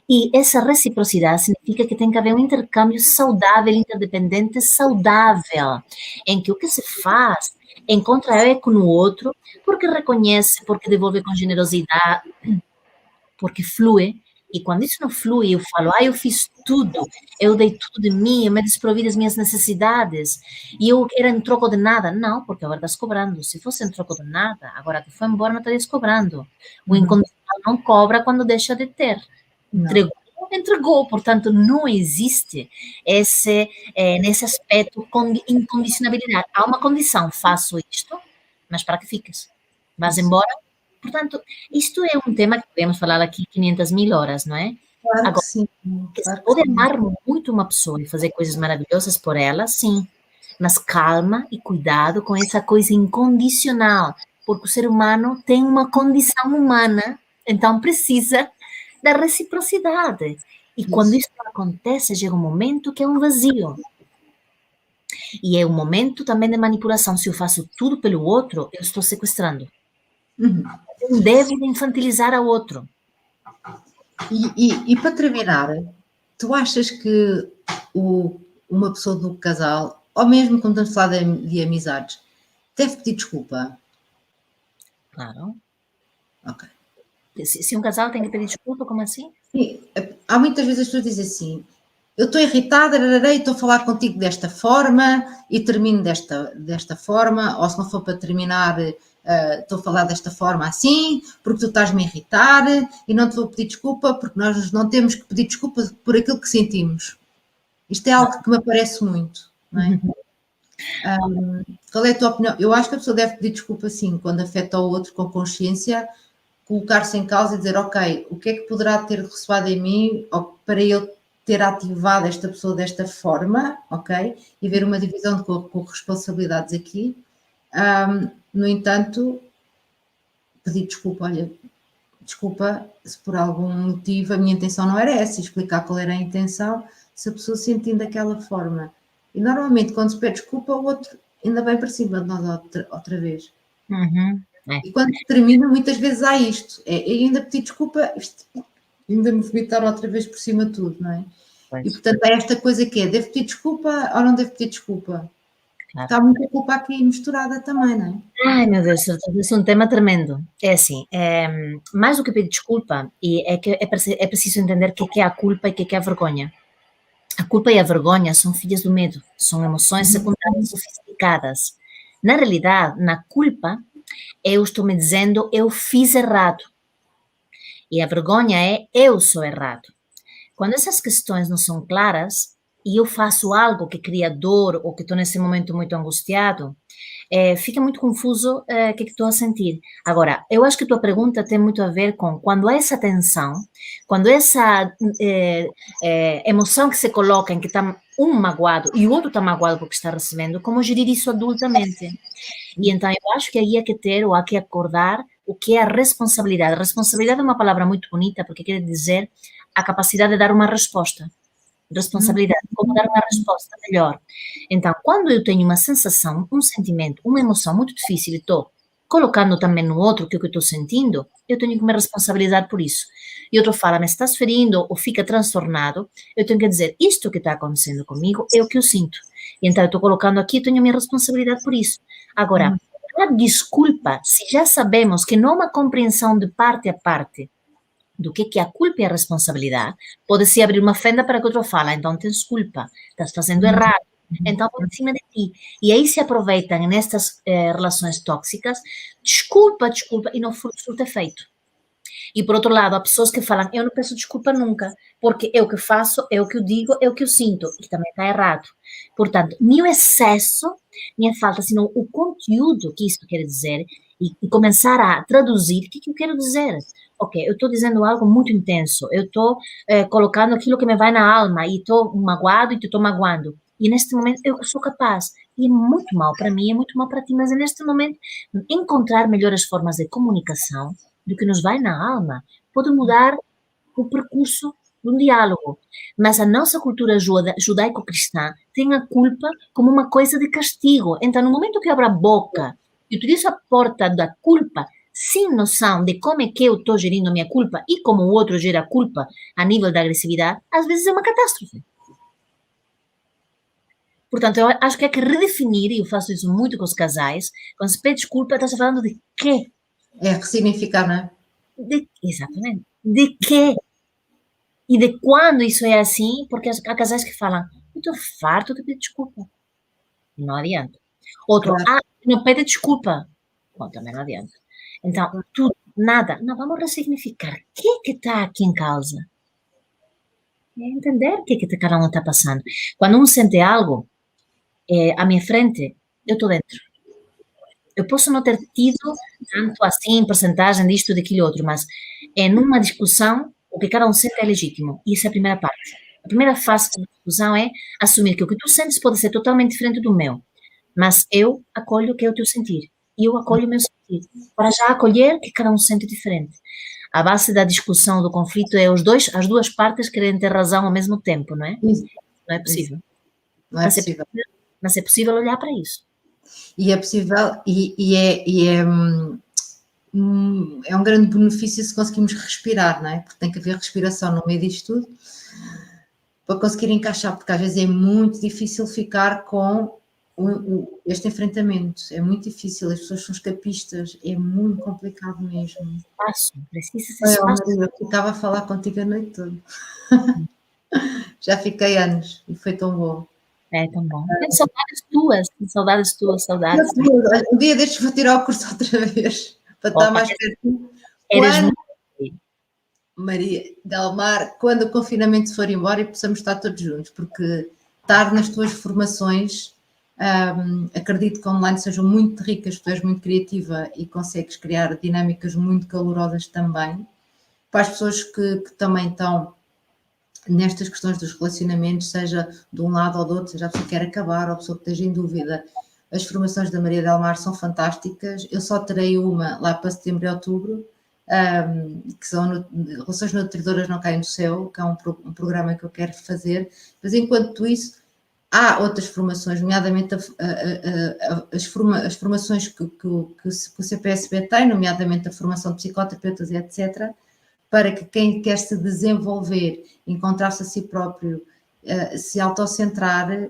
B: E essa reciprocidade significa que tem que haver um intercâmbio saudável, interdependente, saudável, em que o que se faz encontra eco no outro, porque reconhece, porque devolve com generosidade, porque flui. E quando isso não flui, eu falo, eu fiz tudo, eu dei tudo de mim, eu me desprovi das minhas necessidades, e eu era em troco de nada. Não, porque agora estás cobrando. Se fosse em troco de nada, agora que foi embora, não estarias cobrando. O
A: Uhum.
B: incondicional não cobra quando deixa de ter.
A: Não.
B: Entregou, entregou. Portanto, não existe nesse aspecto, incondicionalidade. Há uma condição, faço isto, mas para que fiques. Vas
A: Isso.
B: embora. Portanto, isto é um tema que podemos falar aqui 500.000 horas, não é?
A: Claro que
B: Agora,
A: sim.
B: que se
A: Claro que
B: pode
A: sim.
B: amar muito uma pessoa e fazer coisas maravilhosas por ela, sim. Mas calma e cuidado com essa coisa incondicional, porque o ser humano tem uma condição humana, então precisa da reciprocidade. E quando
A: Isso.
B: isso não acontece, chega um momento que é um vazio. E é um momento também de manipulação. Se eu faço tudo pelo outro, eu estou sequestrando.
A: Uhum.
B: Eu devo de infantilizar ao outro.
A: E para terminar, tu achas que uma pessoa do casal, ou mesmo quando estamos a falar de amizades, deve pedir desculpa?
B: Claro.
A: Ok.
B: Se um casal tem que pedir desculpa, como assim?
A: Sim, há muitas vezes as pessoas dizem assim: eu estou irritada, e estou a falar contigo desta forma e termino desta forma, ou se não for para terminar, estou a falar desta forma assim, porque tu estás-me a irritar e não te vou pedir desculpa, porque nós não temos que pedir desculpa por aquilo que sentimos. Isto é algo que me aparece muito, não é? Qual é a tua opinião? Eu acho que a pessoa deve pedir desculpa sim, quando afeta o outro com consciência, colocar-se em causa e dizer, ok, o que é que poderá ter ressoado em mim para eu ter ativado esta pessoa desta forma, ok? E ver uma divisão com responsabilidades aqui. No entanto, pedir desculpa, olha, desculpa se por algum motivo a minha intenção não era essa, explicar qual era a intenção, se a pessoa se sentindo daquela forma. E normalmente quando se pede desculpa, o outro ainda vem para cima de nós outra vez. E quando termina, muitas vezes há isto, ainda pedir desculpa, ainda me vomitar outra vez por cima de tudo, não é?
B: Pois.
A: E portanto é esta coisa que é, devo pedir desculpa ou não devo pedir desculpa?
B: Claro.
A: Está muita culpa aqui misturada também, não é?
B: Ai, meu Deus, esse é um tema tremendo. É assim, mais do que pedir desculpa, é que é preciso entender o que é a culpa e o que é a vergonha. A culpa e a vergonha são filhas do medo, são emoções secundárias sofisticadas. Na realidade, na culpa, eu estou me dizendo eu fiz errado. E a vergonha é eu sou errado. Quando essas questões não são claras e eu faço algo que cria dor ou que estou nesse momento muito angustiado, fica muito confuso o que estou a sentir. Agora, eu acho que a tua pergunta tem muito a ver com quando há essa tensão, quando essa emoção que se coloca em que está um magoado e o outro está magoado porque está recebendo, como gerir isso adultamente? E então eu acho que aí há que ter ou há que acordar o que é a responsabilidade. A responsabilidade é uma palavra muito bonita porque quer dizer a capacidade de dar uma resposta. Responsabilidade, como dar uma resposta melhor. Então, quando eu tenho uma sensação, um sentimento, uma emoção muito difícil e estou colocando também no outro o que eu estou sentindo, eu tenho que me responsabilizar por isso. E outro fala, me estás ferindo ou fica transtornado, eu tenho que dizer, isto que está acontecendo comigo é o que eu sinto. E então eu estou colocando aqui, eu tenho a minha responsabilidade por isso. Agora, a desculpa, se já sabemos que não há uma compreensão de parte a parte, do que é a culpa e a responsabilidade, pode-se abrir uma fenda para que outro fala, então tens culpa, estás fazendo errado, então vou em cima de ti. E aí se aproveitam nestas relações tóxicas, desculpa, e não surte efeito. E por outro lado, há pessoas que falam, eu não peço desculpa nunca, porque é o que faço, é o que eu digo, é o que eu sinto, e também está errado. Portanto, nem o excesso, nem a falta, senão o conteúdo que isso quer dizer, e começar a traduzir o que eu quero dizer. Ok, eu estou dizendo algo muito intenso, eu estou colocando aquilo que me vai na alma, e estou magoado e te estou magoando. E neste momento eu sou capaz, e é muito mal para mim, é muito mal para ti, mas é neste momento encontrar melhores formas de comunicação do que nos vai na alma pode mudar o percurso de um diálogo. Mas a nossa cultura judaico-cristã tem a culpa como uma coisa de castigo. Então, no momento que eu abro a boca e utilizo a porta da culpa, sem noção de como é que eu estou gerindo a minha culpa e como o outro gera a culpa a nível da agressividade, às vezes é uma catástrofe. Portanto, eu acho que há que redefinir, e eu faço isso muito com os casais, quando se pede desculpa, está-se falando de quê?
A: É ressignificar, não é?
B: Exatamente. De quê? E de quando isso é assim, porque há casais que falam, eu estou farto de pedir desculpa. Não adianta. Outro,
A: Claro.
B: não pede desculpa. Bom, também não adianta. Então, tudo, nada. Não, vamos ressignificar. O que é que está aqui em causa? É entender o que é que cada um está passando. Quando um sente algo à minha frente, eu estou dentro. Eu posso não ter tido tanto assim, porcentagem disto, daquilo outro, mas numa discussão, o que cada um sente é legítimo. E essa é a primeira parte. A primeira fase da discussão é assumir que o que tu sentes pode ser totalmente diferente do meu, mas eu acolho o que é o teu sentir. E eu acolho o meu sentir. Para já acolher que cada um sente diferente. A base da discussão, do conflito, é as duas partes querem ter razão ao mesmo tempo, não é?
A: Isso.
B: Não é possível.
A: Não é possível.
B: Mas é possível olhar para isso.
A: E é possível, é um grande benefício se conseguimos respirar, não é? Porque tem que haver respiração no meio disto tudo para conseguir encaixar, porque às vezes é muito difícil ficar com este enfrentamento, é muito difícil, as pessoas são escapistas, é muito complicado mesmo.
B: Espaço, precisa ser espaço.
A: Eu ficava a falar contigo a noite toda. Já fiquei anos e foi tão bom.
B: É tão bom. Tenho saudades tuas.
A: Um dia destes vou tirar o curso outra vez, para estar mais perto. Maria Delmar, quando o confinamento for embora e possamos estar todos juntos, porque estar nas tuas formações, acredito que online sejam muito ricas, tu és muito criativa e consegues criar dinâmicas muito calorosas também, para as pessoas que também estão nestas questões dos relacionamentos, seja de um lado ou do outro, seja a pessoa que quer acabar ou a pessoa que esteja em dúvida. As formações da Maria Delmar são fantásticas, eu só terei uma lá para setembro e outubro, que são Relações Nutridoras Não Caem do Céu, que é um programa que eu quero fazer, mas enquanto isso, há outras formações, nomeadamente as formações que o CPSB tem, nomeadamente a formação de psicoterapeutas, etc., para que quem quer se desenvolver, encontrar-se a si próprio, se autocentrar,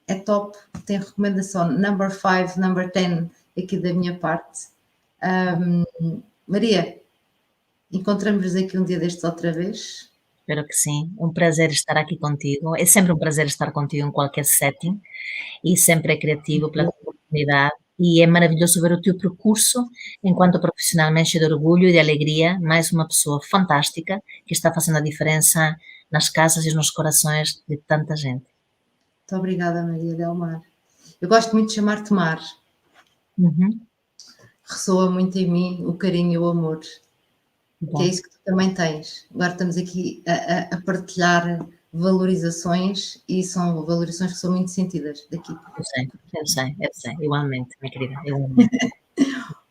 A: é top. Tem recomendação number 5, number 10 aqui da minha parte. Maria, encontramos-nos aqui um dia destes outra vez.
B: Espero que sim. Um prazer estar aqui contigo. É sempre um prazer estar contigo em qualquer setting e sempre é criativo pela tua oportunidade e é maravilhoso ver o teu percurso enquanto profissionalmente cheio de orgulho e de alegria, mais uma pessoa fantástica que está fazendo a diferença nas casas e nos corações de tanta gente.
A: Muito obrigada, Maria Delmar. Eu gosto muito de chamar-te Mar. Ressoa muito em mim o carinho e o amor.
B: Bom.
A: Que é isso que tu também tens. Agora estamos aqui a partilhar valorizações e são valorizações que são muito sentidas daqui.
B: Eu sei, igualmente, minha querida, igualmente.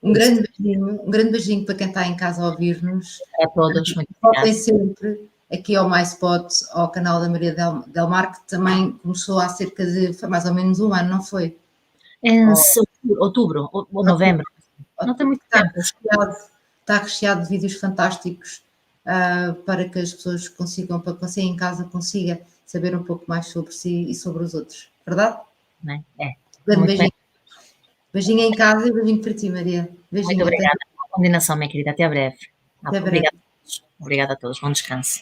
A: Um grande beijinho para quem está em casa a ouvir-nos.
B: A todos, muito
A: Voltem sempre aqui ao MySpot, ao canal da Maria Delmar, que também começou há cerca de, foi mais ou menos um ano, não foi?
B: Em outubro ou novembro. Não tem muito tempo.
A: Está recheado de vídeos fantásticos para que as pessoas consigam, para que você em casa consiga saber um pouco mais sobre si e sobre os outros. Verdade?
B: É.
A: Grande beijinho. Beijinho em casa e beijinho para ti, Maria. Beijinho.
B: Muito obrigada. Boa continuação, minha querida. Até breve.
A: Até breve.
B: Obrigada a todos. Bom descanso.